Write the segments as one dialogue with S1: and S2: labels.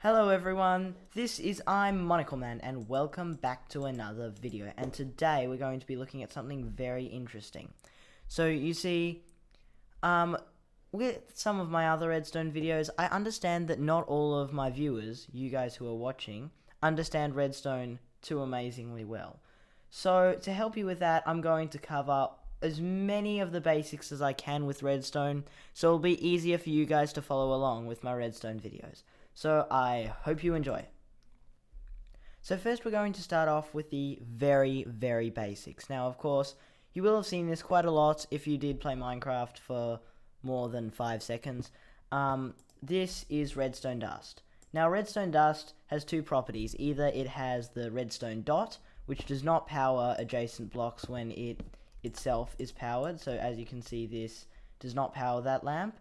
S1: Hello everyone, this is I'm MonocleMan and welcome back to another video, and today we're going to be looking at something very interesting. So you see, with some of my other Redstone videos, I understand that not all of my viewers, you guys who are watching, understand Redstone too amazingly well. So to help you with that, I'm going to cover as many of the basics as I can with Redstone, so it'll be easier for you guys to follow along with my Redstone videos. So I hope you enjoy. So first we're going to start off with the very basics. Now of course, you will have seen this quite a lot if you did play Minecraft for more than 5 seconds. This is redstone dust. Now redstone dust has two properties. Either it has the redstone dot, which does not power adjacent blocks when it itself is powered. So as you can see, this does not power that lamp.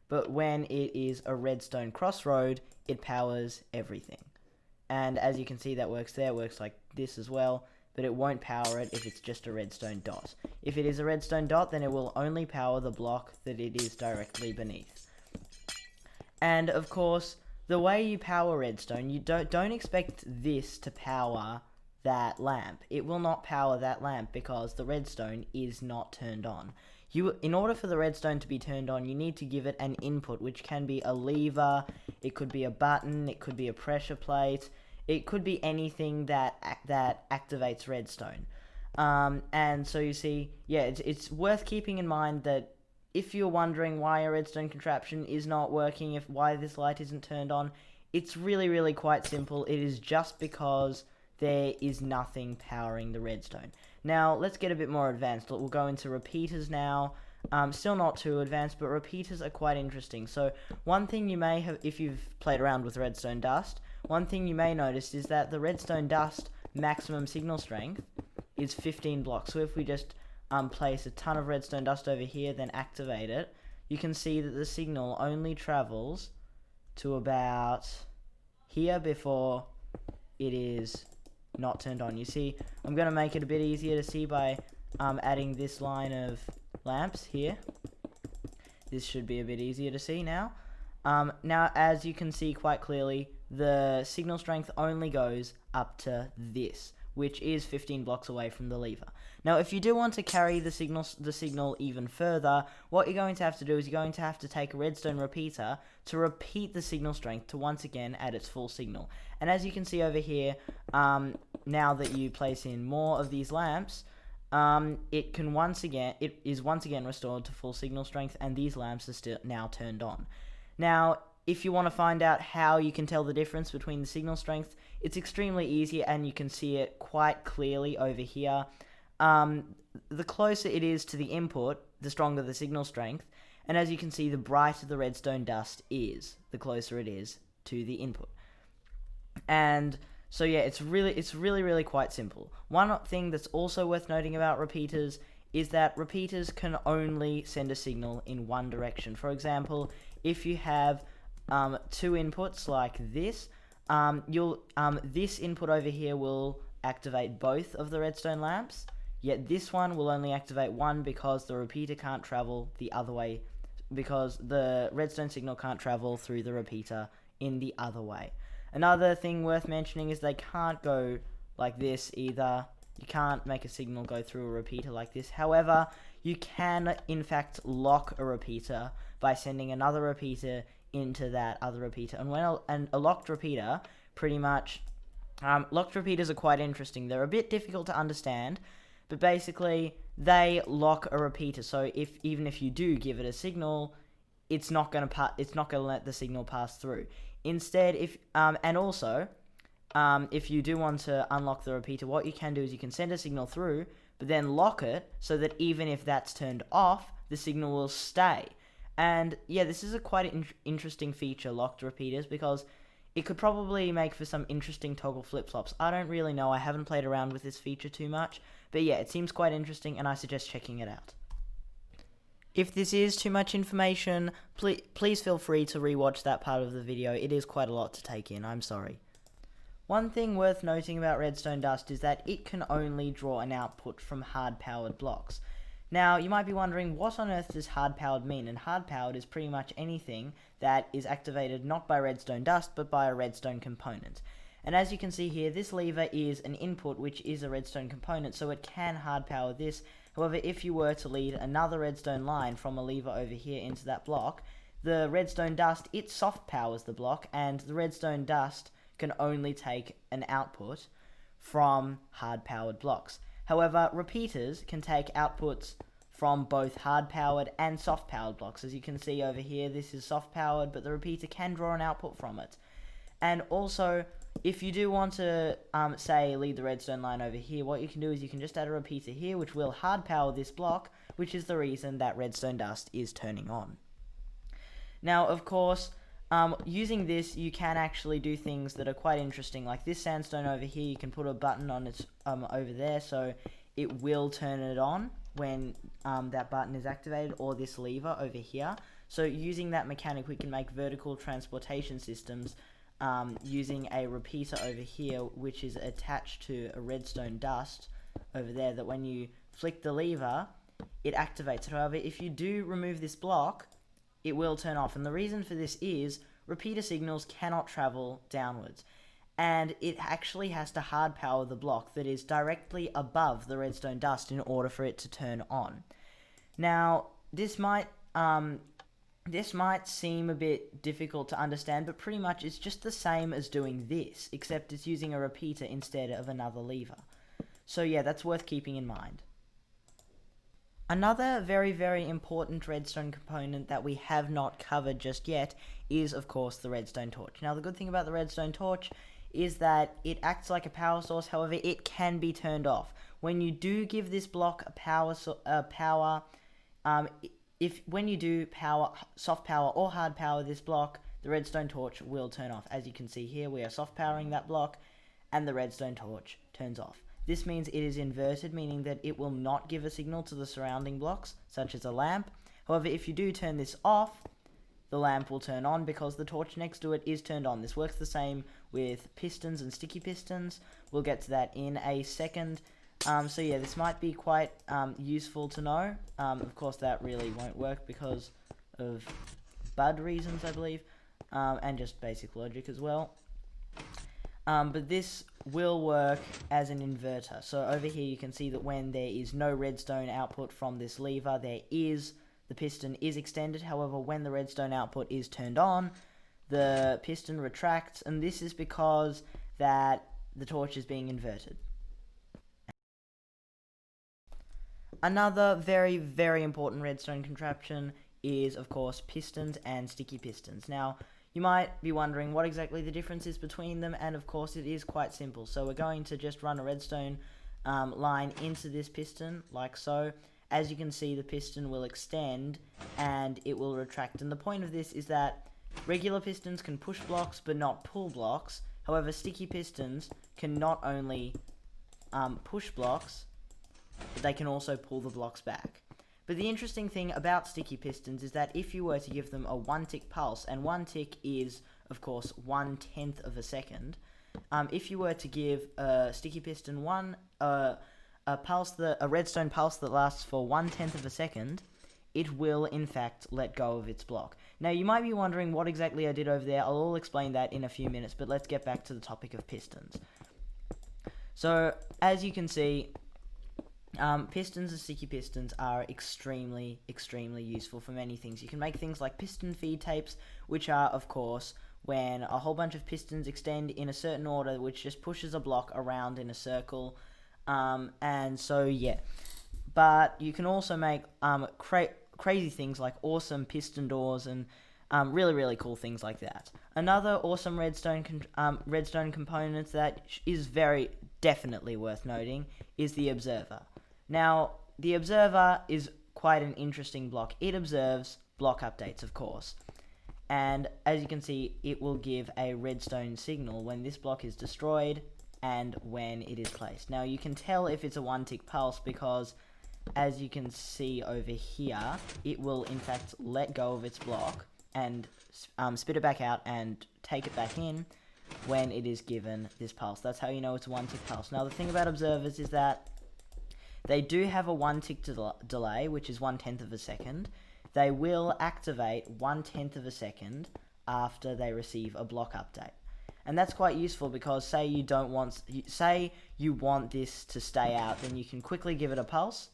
S1: But when it is a redstone crossroad, it powers everything. And as you can see, that works there. It works like this as well, but it won't power it if it's just a redstone dot. If it is a redstone dot, then it will only power the block that it is directly beneath. And of course, the way you power redstone, you don't expect this to power that lamp. It will not power that lamp because the redstone is not turned on. In order for the redstone to be turned on, you need to give it an input, which can be a lever, it could be a button, it could be a pressure plate, it could be anything that activates redstone. And so you see, yeah, it's worth keeping in mind that if you're wondering why a redstone contraption is not working, why this light isn't turned on, it's really quite simple. It is just because there is nothing powering the redstone. Now, let's get a bit more advanced. We'll go into repeaters now. Still not too advanced, but repeaters are quite interesting. So, one thing you may have, if you've played around with redstone dust, one thing you may notice is that the redstone dust maximum signal strength is 15 blocks. So if we just place a ton of redstone dust over here, then activate it, you can see that the signal only travels to about here before it is not turned on. You see, I'm going to make it a bit easier to see by adding this line of lamps here. This should be a bit easier to see now. Now, as you can see quite clearly, the signal strength only goes up to this, which is 15 blocks away from the lever. Now, if you do want to carry the signal even further, what you're going to have to do is you're going to have to take a redstone repeater to repeat the signal strength to once again add its full signal. And as you can see over here, now that you place in more of these lamps, it is once again restored to full signal strength, and these lamps are still now turned on. Now, if you want to find out how you can tell the difference between the signal strength, it's extremely easy, and you can see it quite clearly over here. The closer it is to the input, the stronger the signal strength, and as you can see, the brighter the redstone dust is, the closer it is to the input. And so yeah, it's really quite simple. One thing that's also worth noting about repeaters is that repeaters can only send a signal in one direction. For example, if you have two inputs like this, this input over here will activate both of the redstone lamps, yet this one will only activate one because the repeater can't travel the other way, because the redstone signal can't travel through the repeater in the other way. Another thing worth mentioning is they can't go like this either. You can't make a signal go through a repeater like this. However, you can in fact lock a repeater by sending another repeater into that other repeater. And a locked repeater, pretty much, locked repeaters are quite interesting. They're a bit difficult to understand, but basically they lock a repeater. So even if you do give it a signal, it's not going to let the signal pass through. Instead, if you do want to unlock the repeater, what you can do is you can send a signal through, but then lock it so that even if that's turned off, the signal will stay. And yeah, this is a quite interesting feature, locked repeaters, because it could probably make for some interesting toggle flip-flops. I don't really know, I haven't played around with this feature too much, but yeah, it seems quite interesting, and I suggest checking it out. If this is too much information, please feel free to rewatch that part of the video. It is quite a lot to take in, I'm sorry. One thing worth noting about redstone dust is that it can only draw an output from hard-powered blocks. Now, you might be wondering, what on earth does hard-powered mean? And hard-powered is pretty much anything that is activated not by redstone dust, but by a redstone component. And as you can see here, this lever is an input, which is a redstone component, so it can hard-power this. However, if you were to lead another redstone line from a lever over here into that block, the redstone dust, it soft powers the block, and the redstone dust can only take an output from hard-powered blocks. However, repeaters can take outputs from both hard-powered and soft-powered blocks. As you can see over here, this is soft-powered, but the repeater can draw an output from it. And also, if you do want to, say, lead the redstone line over here, what you can do is you can just add a repeater here, which will hard-power this block, which is the reason that redstone dust is turning on. Now, of course, using this, you can actually do things that are quite interesting, like this sandstone over here. You can put a button on its over there, so it will turn it on when that button is activated, or this lever over here. So using that mechanic, we can make vertical transportation systems using a repeater over here, which is attached to a redstone dust over there, that when you flick the lever, it activates. However, if you do remove this block, it will turn off. And the reason for this is repeater signals cannot travel downwards, and it actually has to hard power the block that is directly above the redstone dust in order for it to turn on. Now, this might seem a bit difficult to understand, but pretty much it's just the same as doing this, except it's using a repeater instead of another lever. So yeah, that's worth keeping in mind. Another very, very important redstone component that we have not covered just yet is, of course, the redstone torch. Now, the good thing about the redstone torch is that it acts like a power source. However, it can be turned off. When you do give this block a when you do soft power or hard power this block, the redstone torch will turn off. As you can see here, we are soft powering that block, and the redstone torch turns off. This means it is inverted, meaning that it will not give a signal to the surrounding blocks, such as a lamp. However, if you do turn this off, the lamp will turn on because the torch next to it is turned on. This works the same with pistons and sticky pistons. We'll get to that in a second. So yeah, this might be quite useful to know. Of course, that really won't work because of bud reasons, I believe, and just basic logic as well. But this will work as an inverter. So over here you can see that when there is no redstone output from this lever, the piston is extended. However, when the redstone output is turned on, the piston retracts, and this is because that the torch is being inverted. Another very, very important redstone contraption is, of course, pistons and sticky pistons. Now, you might be wondering what exactly the difference is between them, and of course it is quite simple. So we're going to just run a redstone line into this piston, like so. As you can see, the piston will extend and it will retract. And the point of this is that regular pistons can push blocks but not pull blocks. However, sticky pistons can not only push blocks, but they can also pull the blocks back. But the interesting thing about sticky pistons is that if you were to give them a 1-tick pulse, and 1 tick is, of course, 1/10 of a second, if you were to give a sticky piston a redstone pulse that lasts for 1/10 of a second, it will in fact let go of its block. Now, you might be wondering what exactly I did over there. I'll explain that in a few minutes, but let's get back to the topic of pistons. So, as you can see, pistons and sticky pistons are extremely, extremely useful for many things. You can make things like piston feed tapes, which are, of course, when a whole bunch of pistons extend in a certain order, which just pushes a block around in a circle. And so, yeah. But you can also make crazy things like awesome piston doors and really, really cool things like that. Another awesome redstone component that is very definitely worth noting is the observer. Now, the observer is quite an interesting block. It observes block updates, of course. And as you can see, it will give a redstone signal when this block is destroyed and when it is placed. Now, you can tell if it's a 1-tick pulse because, as you can see over here, it will in fact let go of its block and spit it back out and take it back in when it is given this pulse. That's how you know it's a 1-tick pulse. Now, the thing about observers is that They do have a 1 tick delay, which is 1/10 of a second. They will activate 1/10 of a second after they receive a block update. And that's quite useful because say you want this to stay out, then you can quickly give it a pulse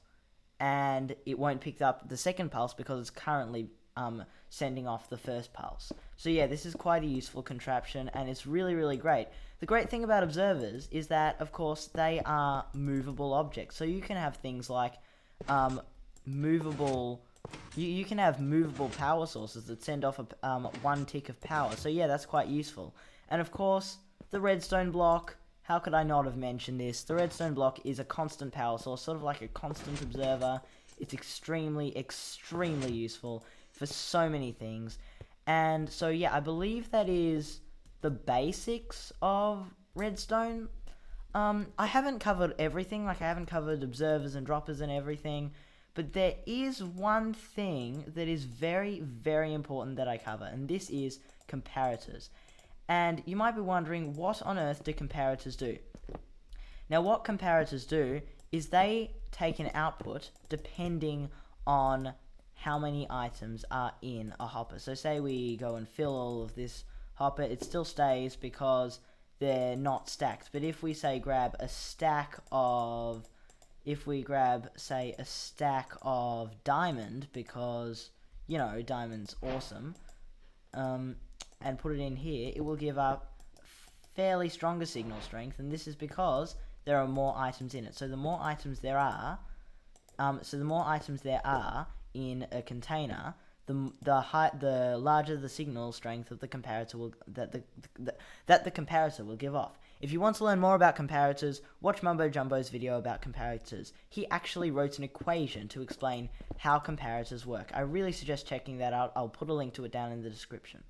S1: and it won't pick up the second pulse because it's currently sending off the first pulse. So yeah, this is quite a useful contraption and it's really, really great. The great thing about observers is that, of course, they are movable objects. So you can have things like you can have movable power sources that send off a 1 tick of power. So yeah, that's quite useful. And of course, the redstone block, how could I not have mentioned this? The redstone block is a constant power source, sort of like a constant observer. It's extremely, extremely useful for so many things. And so yeah, I believe that is the basics of redstone. I haven't covered everything, like I haven't covered observers and droppers and everything, but there is one thing that is very, very important that I cover, and this is comparators. And you might be wondering, what on earth do comparators do? Now, what comparators do is they take an output depending on how many items are in a hopper. So say we go and fill all of this hopper, it still stays because they're not stacked. But if we say grab a stack of, say a stack of diamond, because, you know, diamond's awesome, and put it in here, it will give up fairly stronger signal strength, and this is because there are more items in it. So the more items there are, in a container, the larger the signal strength of the comparator will that the comparator will give off. If you want to learn more about comparators, watch Mumbo Jumbo's video about comparators. He actually wrote an equation to explain how comparators work. I really suggest checking that out. I'll put a link to it down in the description.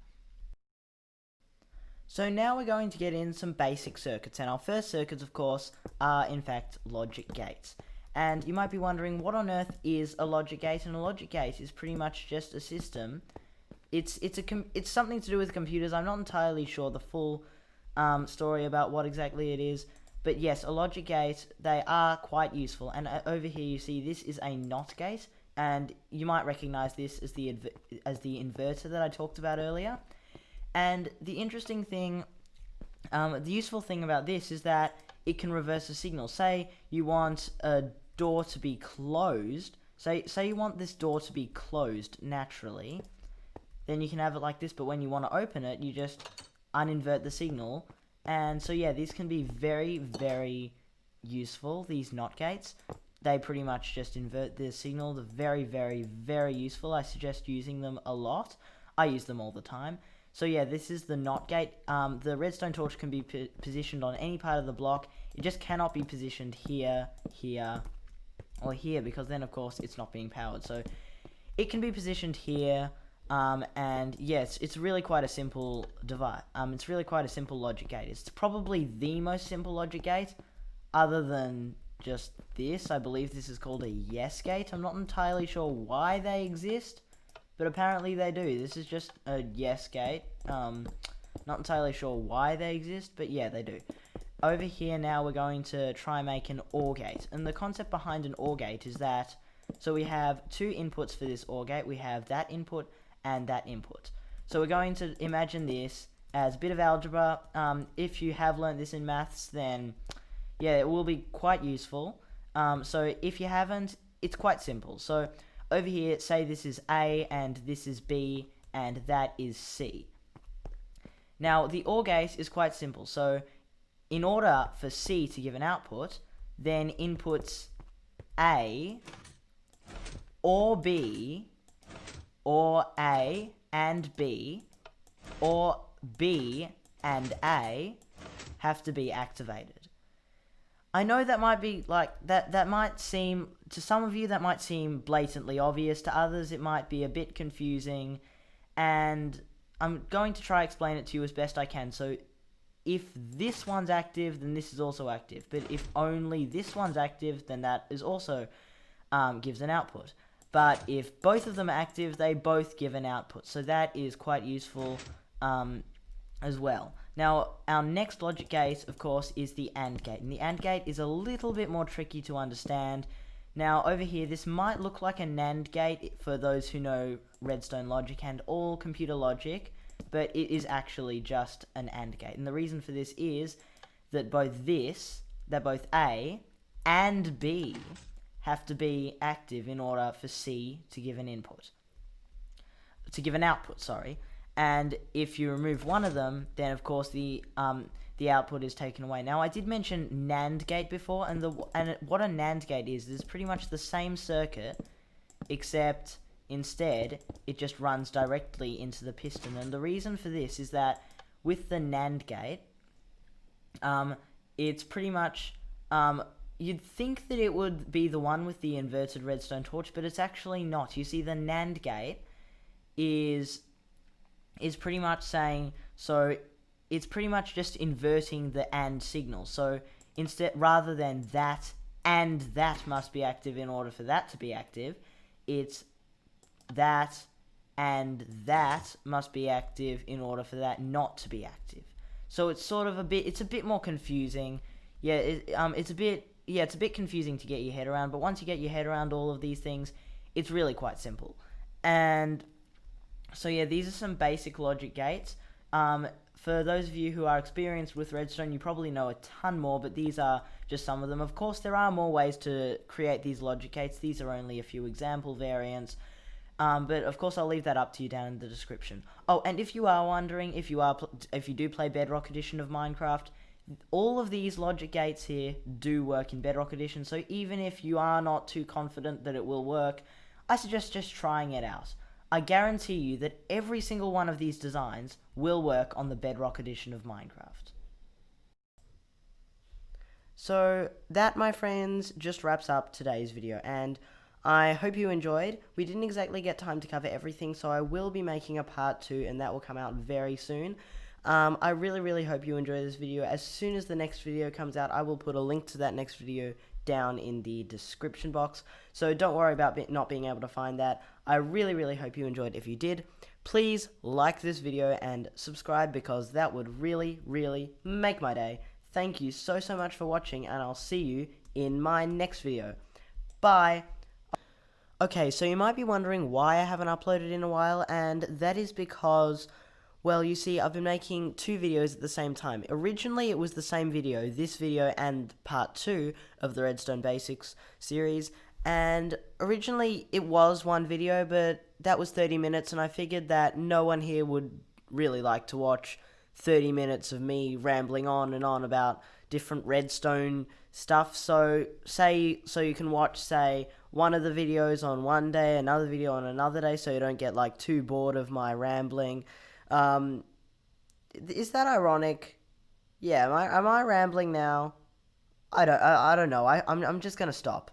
S1: So now we're going to get in some basic circuits, and our first circuits, of course, are in fact logic gates. And you might be wondering, what on earth is a logic gate? And a logic gate is pretty much just a system. It's something to do with computers. I'm not entirely sure the full story about what exactly it is, but yes, a logic gate, they are quite useful. And over here you see this is a NOT gate, and you might recognize this as the inverter that I talked about earlier. And the interesting thing, the useful thing about this is that it can reverse a signal. Say you want a door to be closed. Say you want this door to be closed naturally. Then you can have it like this, but when you want to open it, you just uninvert the signal. And so yeah, these can be very, very useful, these NOT gates. They pretty much just invert the signal. They're very, very, very useful. I suggest using them a lot. I use them all the time. So yeah, this is the NOT gate. The redstone torch can be positioned on any part of the block. It just cannot be positioned here, here, or here, because then of course it's not being powered. So it can be positioned here, and yes, it's really quite a simple device. It's really quite a simple logic gate. It's probably the most simple logic gate, other than just this. I believe this is called a yes gate. I'm not entirely sure why they exist, but apparently they do. This is just a yes gate. Not entirely sure why they exist, but yeah, they do. Over here now we're going to try and make an OR gate. And the concept behind an OR gate is that, so we have two inputs for this OR gate. We have that input and that input. So we're going to imagine this as a bit of algebra. If you have learned this in maths, then yeah, it will be quite useful. So if you haven't, it's quite simple. So over here, say this is A, and this is B, and that is C. Now, the OR gate is quite simple. So, in order for C to give an output, then inputs A, or B, or A and B, or B and A have to be activated. I know that might be like, that might seem, to some of you that might seem blatantly obvious, to others it might be a bit confusing, and I'm going to try explain it to you as best I can. So if this one's active, then this is also active, but if only this one's active, then that is also gives an output. But if both of them are active, they both give an output, so that is quite useful as well. Now, our next logic gate, of course, is the AND gate. And the AND gate is a little bit more tricky to understand Now, over here, this might look like a NAND gate for those who know redstone logic and all computer logic, but it is actually just an AND gate. And the reason for this is that both A and B have to be active in order for C to give an output, sorry. And if you remove one of them, then of course the output is taken away. Now, I did mention NAND gate before, and what a NAND gate is pretty much the same circuit, except instead it just runs directly into the piston. And the reason for this is that with the NAND gate, it's pretty much you'd think that it would be the one with the inverted redstone torch, but it's actually not. You see, the NAND gate is pretty much saying, so it's pretty much just inverting the AND signal. So instead, rather than that and that must be active in order for that to be active, it's that and that must be active in order for that not to be active. So it's sort of it's a bit more confusing. Yeah, it's a bit confusing to get your head around, but once you get your head around all of these things, it's really quite simple. And so yeah, these are some basic logic gates. For those of you who are experienced with redstone, you probably know a ton more, but these are just some of them. Of course, there are more ways to create these logic gates. These are only a few example variants. But of course, I'll leave that up to you down in the description. Oh, and if you are wondering, if you do play Bedrock Edition of Minecraft, all of these logic gates here do work in Bedrock Edition. So even if you are not too confident that it will work, I suggest just trying it out. I guarantee you that every single one of these designs will work on the Bedrock Edition of Minecraft. So that, my friends, just wraps up today's video, and I hope you enjoyed. We didn't exactly get time to cover everything, so I will be making a part 2, and that will come out very soon. I really hope you enjoy this video. As soon as the next video comes out, I will put a link to that next video down in the description box, so don't worry about not being able to find that. I really hope you enjoyed. If you did, please like this video and subscribe, because that would really make my day. Thank you so much for watching, and I'll see you in my next video. Bye. Okay, so you might be wondering why I haven't uploaded in a while, and that is because, well, you see, I've been making 2 videos at the same time. Originally, it was the same video, this video and part 2 of the Redstone Basics series, and originally it was one video, but that was 30 minutes, and I figured that no one here would really like to watch 30 minutes of me rambling on and on about different redstone stuff. So you can watch, say, one of the videos on one day, another video on another day, so you don't get like too bored of my rambling. Is that ironic? Yeah, am I rambling now? I don't know. I'm just gonna stop.